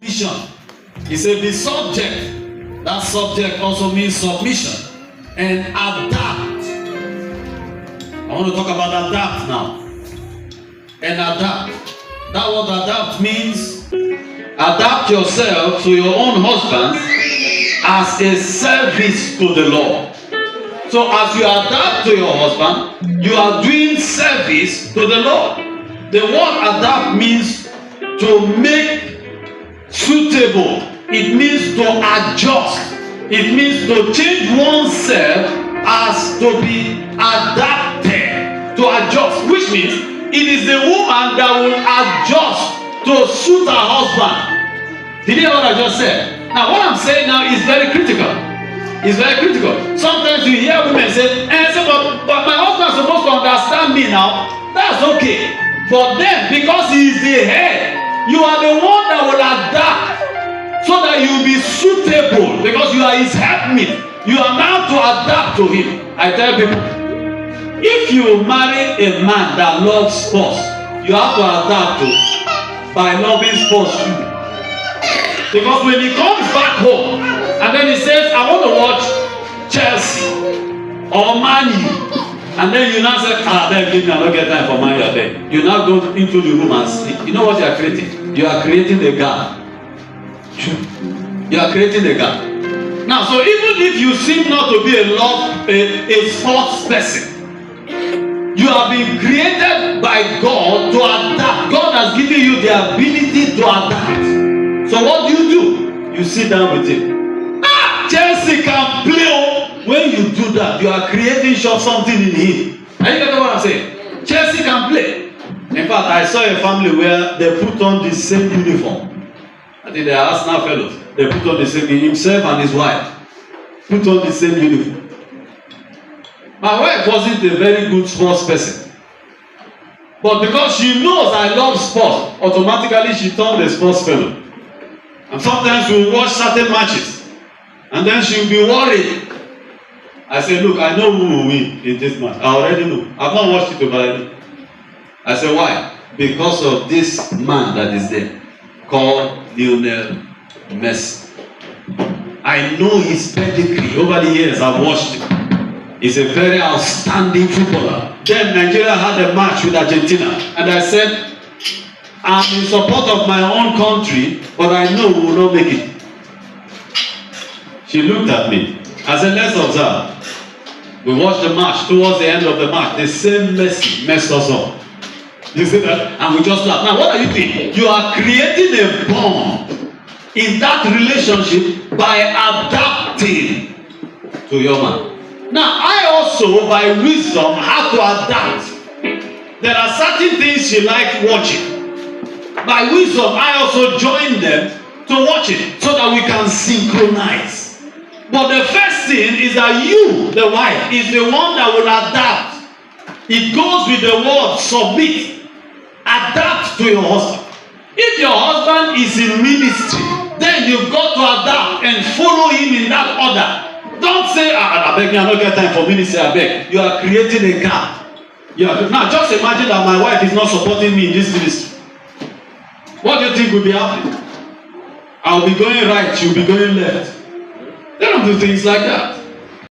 Submission. He said, be subject. That subject also means submission. And adapt. I want to talk about adapt now. And adapt. That word adapt means adapt yourself to your own husband as a service to the Lord. So as you adapt to your husband, you are doing service to the Lord. The word adapt means to make suitable. It means to adjust. It means to change oneself as to be adapted, to adjust, which means it is the woman that will adjust to suit her husband. Did you hear what I just said? Now what I'm saying now is very critical. It's very critical. Sometimes you hear women say, but my husband is supposed to understand me now. That's okay. But then, because he is the head, you are the one that will adapt so that you will be suitable, because you are his helpmeet. You are now to adapt to him. I tell people, if you marry a man that loves sports, you have to adapt to by loving sports too. Because when he comes back home and then he says, I want to watch Chelsea or Man U, and then you now say, then give me, I don't get time for Man U again. You now go into the room and sleep. You know what you are creating? You are creating a gap. You are creating a gap. Now, so even if you seem not to be a sports person, you have been created by God to adapt. God has given you the ability to adapt. So what do? You sit down with him. Chelsea can play. When you do that, you are creating something in him. Are you getting what I'm saying? Chelsea can play. In fact, I saw a family where they put on the same uniform. I think they are Arsenal fellows. They put on the same, himself and his wife put on the same uniform. My wife wasn't a very good sports person, but because she knows I love sports, automatically she turned a sports fellow. And sometimes we watch certain matches, and then she will be worried. I say, look, I know who will win in this match. I already know. I've not watched it, but I know. I say, why? Because of this man that is there, called Lionel Messi. I know his pedigree. Over the years, I've watched him. He's a very outstanding footballer. Then Nigeria had a match with Argentina, and I said, I'm in support of my own country, but I know we will not make it. She looked at me. I said, let's observe. We watched the match. Towards the end of the match, the same Messi messed us up. You see that? And we just laugh. Now, what are you doing? You are creating a bond in that relationship by adapting to your man. Now, I also, by wisdom, have to adapt. There are certain things she likes watching. By wisdom, I also join them to watch it so that we can synchronize. But the first thing is that you, the wife, is the one that will adapt. It goes with the word submit. Adapt to your husband. If your husband is in ministry, then you've got to adapt and follow him in that order. Don't say, I beg me, I don't get time for ministry, I beg. You are creating a gap. Now, just imagine that my wife is not supporting me in this ministry. What do you think will be happening? I'll be going right, she'll be going left. They don't do things like that.